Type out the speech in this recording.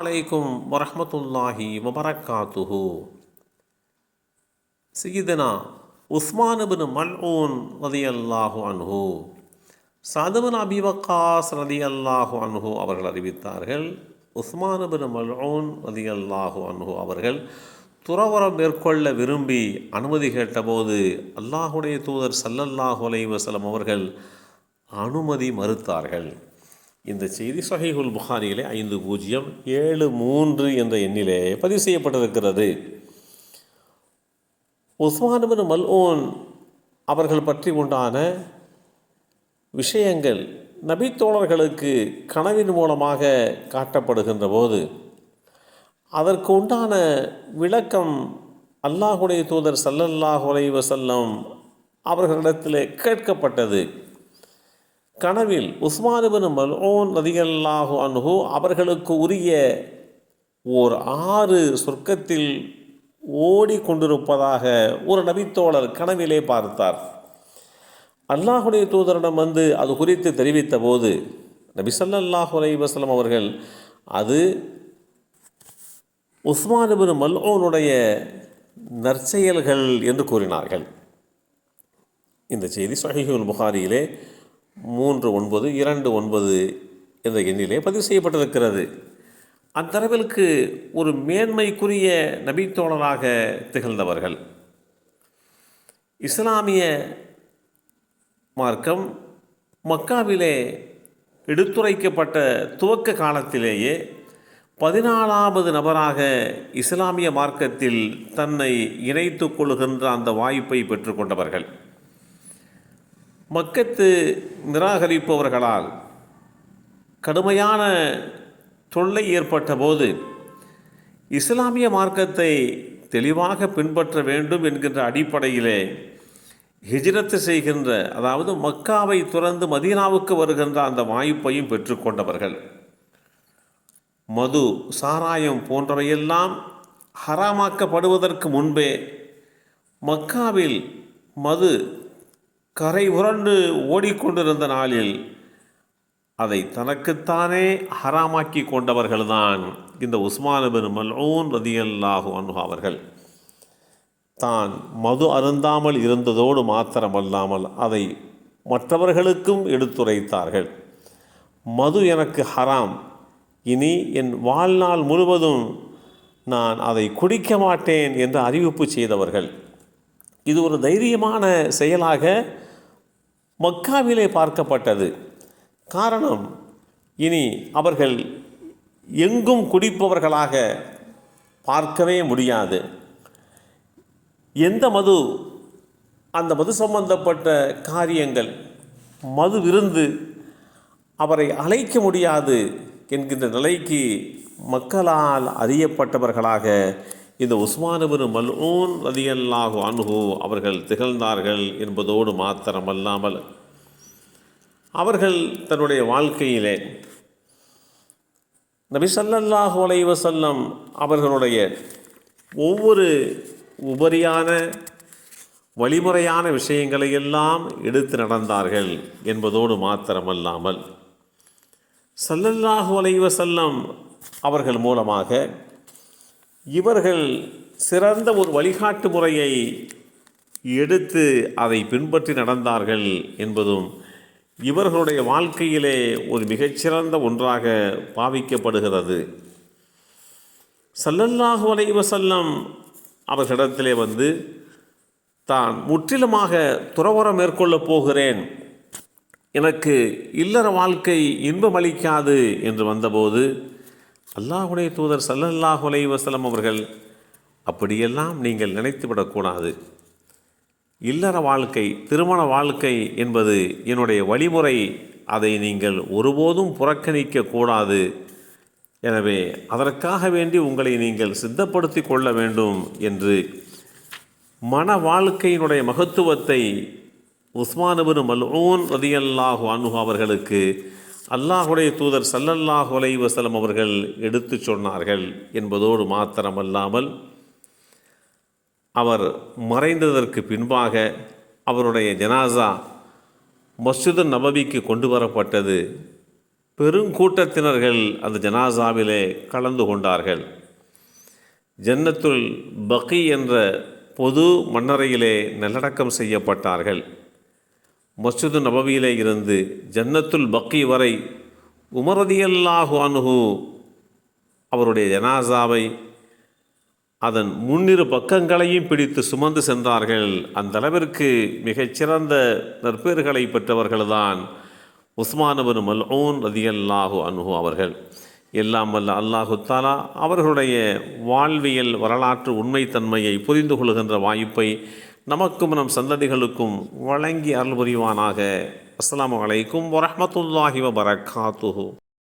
அலைக்கும் வரஹ்மத்துல்லாஹி வபரகாத்துஹு. சய்யிதுனா உஸ்மான் இப்னு மல்ஊன் ரலியல்லாஹு அன்ஹு, சஅத் இப்னு அபீ வக்காஸ் ரலியல்லாஹு அன்ஹு அவர்கள் அறிவித்தார்கள், உஸ்மான் இப்னு மல்ஊன் ரலியல்லாஹு அன்ஹு அவர்கள் துறவறம் மேற்கொள்ள விரும்பி அனுமதி கேட்டபோது அல்லாஹுடைய தூதர் ஸல்லல்லாஹு அலைஹி வஸல்லம் அவர்கள் அனுமதி மறுத்தார்கள். இந்த செய்தி ஸஹீஹுல் புகாரியிலே 5073 என்ற எண்ணிலே பதிவு செய்யப்பட்டிருக்கிறது. உஸ்மான் இப்னு மல்ஊன் அவர்கள் பற்றி உண்டான விஷயங்கள் நபித்தோழர்களுக்கு கனவின் மூலமாக காட்டப்படுகின்ற போது அதற்கு உண்டான விளக்கம் அல்லாஹுடைய தூதர் ஸல்லல்லாஹு அலைஹி வஸல்லம் அவர்களிடத்தில் கேட்கப்பட்டது. கனவில் உஸ்மான் இப்னு மல்ஊன் ரலியல்லாஹு அன்ஹு அவர்களுக்கு உரிய ஓர் ஆறு சொர்க்கத்தில் ஓடிக்கொண்டிருப்பதாக ஒரு நபித்தோழர் கனவிலே பார்த்தார். அல்லாஹுடைய தூதரிடம் வந்து அது குறித்து தெரிவித்த போது நபி ஸல்லல்லாஹு அலைஹி வஸல்லம் அவர்கள் அது உஸ்மான் இப்னு மல்ஊனுடைய நற்செயல்கள் என்று கூறினார்கள். இந்த செய்தி ஸஹீஹுல் புகாரியிலே 3929 என்ற எண்ணிலே பதிவு செய்யப்பட்டிருக்கிறது. அத்தரவிற்கு ஒரு மேன்மைக்குரிய நபித்தோழராக திகழ்ந்தவர்கள். இஸ்லாமிய மார்க்கம் மக்காவிலே எடுத்துரைக்கப்பட்ட துவக்க காலத்திலேயே 14வது நபராக இஸ்லாமிய மார்க்கத்தில் தன்னை இணைத்து கொள்கின்ற அந்த வாய்ப்பை பெற்றுக்கொண்டவர்கள். மக்கத்து நிராகரிப்பவர்களால் கடுமையான தொல்லை ஏற்பட்ட போது இஸ்லாமிய மார்க்கத்தை தெளிவாக பின்பற்ற வேண்டும் என்கின்ற அடிப்படையிலே ஹிஜ்ரத்து செய்கின்ற, அதாவது மக்காவை துறந்து மதீனாவுக்கு வருகின்ற அந்த வாய்ப்பையும் பெற்றுக்கொண்டவர்கள். மது, சாராயம் போன்றவையெல்லாம் ஹராமாக்கப்படுவதற்கு முன்பே மக்காவில் மது கரை புரண்டு ஓடிக்கொண்டிருந்த நாளில் அதை தனக்குத்தானே ஹராமாக்கி கொண்டவர்கள்தான் இந்த உஸ்மான் இப்னு மல்ஊன் ரலியல்லாஹு அன்ஹு அவர்கள். தான் மது அருந்தாமல் இருந்ததோடு மாத்திரமல்லாமல் அதை மற்றவர்களுக்கும் எடுத்துரைத்தார்கள். மது எனக்கு ஹராம், இனி என் வாழ்நாள் முழுவதும் நான் அதை குடிக்க மாட்டேன் என்று அறிவிப்பு செய்தவர்கள். இது ஒரு தைரியமான செயலாக மக்காவிலே பார்க்கப்பட்டது. காரணம், இனி அவர்கள் எங்கும் குடிப்பவர்களாக பார்க்கவே முடியாது. எந்த மது, அந்த மது சம்பந்தப்பட்ட காரியங்கள், மது விருந்து அவரை அழைக்க முடியாது என்கின்ற நிலைக்கு மக்களால் அறியப்பட்டவர்களாக இந்த உஸ்மான் இப்னு மல்ஊன் ரலியல்லாஹு அன்ஹு அவர்கள் திகழ்ந்தார்கள் என்பதோடு மாத்திரமல்லாமல் அவர்கள் தன்னுடைய வாழ்க்கையிலே நபி ஸல்லல்லாஹு அலைஹி வஸல்லம் அவர்களுடைய ஒவ்வொரு உபரியான வழிமுறையான விஷயங்களையெல்லாம் எடுத்து நடந்தார்கள் என்பதோடு மாத்திரமல்லாமல் ஸல்லல்லாஹு அலைஹி வஸல்லம் அவர்கள் மூலமாக இவர்கள் சிறந்த ஒரு வழிகாட்டு முறையை எடுத்து அதை பின்பற்றி நடந்தார்கள் என்பதும் இவர்களுடைய வாழ்க்கையிலே ஒரு மிகச்சிறந்த ஒன்றாக பாவிக்கப்படுகிறது. ஸல்லல்லாஹு அலைஹி வஸல்லம் அவர்களிடத்திலே வந்து தான் முற்றிலுமாக துறவறம் மேற்கொள்ளப் போகிறேன், எனக்கு இல்லற வாழ்க்கை இன்பமளிக்காது என்று வந்தபோது அல்லாஹுடைய தூதர் ஸல்லல்லாஹு அலைஹி வஸல்லம் அவர்கள் அப்படியெல்லாம் நீங்கள் நினைத்துவிடக்கூடாது. இல்லற வாழ்க்கை, திருமண வாழ்க்கை என்பது என்னுடைய வழிமுறை, அதை நீங்கள் ஒருபோதும் புறக்கணிக்க கூடாது. எனவே அதற்காக வேண்டி உங்களை நீங்கள் சித்தப்படுத்தி கொள்ள வேண்டும் என்று மன வாழ்க்கையினுடைய மகத்துவத்தை உஸ்மான் இப்னு மல்ஊன் ரலியல்லாஹு அன்ஹு அவர்களுக்கு அல்லாஹுடைய தூதர் ஸல்லல்லாஹு அலைஹி வஸல்லம் அவர்கள் எடுத்து சொன்னார்கள் என்பதோடு மாத்திரமல்லாமல் அவர் மறைந்ததற்கு பின்பாக அவருடைய ஜனாசா மஸ்ஜிது நபவிக்கு கொண்டு வரப்பட்டது. பெருங்கூட்டத்தினர்கள் அந்த ஜனாசாவிலே கலந்து கொண்டார்கள். ஜன்னத்துல் பக்கி என்ற பொது மண்ணறையிலே நல்லடக்கம் செய்யப்பட்டார்கள். மஸ்ஜிது நபவியிலே இருந்து ஜன்னத்துல் பக்கி வரை உமர் ரலியல்லாஹு அன்ஹு அவருடைய ஜனாசாவை அதன் முன்னிரு பக்கங்களையும் பிடித்து சுமந்து சென்றார்கள். அந்த அளவிற்கு மிகச்சிறந்த நற்பேறுகளை பெற்றவர்கள்தான் உஸ்மான் இப்னு மல்ஊன் ரலியல்லாஹு அன்ஹு அவர்கள். எல்லாம் வல்ல அல்லாஹு தஆலா அவர்களுடைய வாழ்வியல் வரலாற்று உண்மைத்தன்மையை புரிந்து கொள்கின்ற வாய்ப்பை நமக்கும் நம் சந்ததிகளுக்கும் வழங்கி அருள் புரிவானாக. அஸ்ஸலாமு அலைக்கும் வரஹ்மத்துல்லாஹி வபரகாத்துஹு.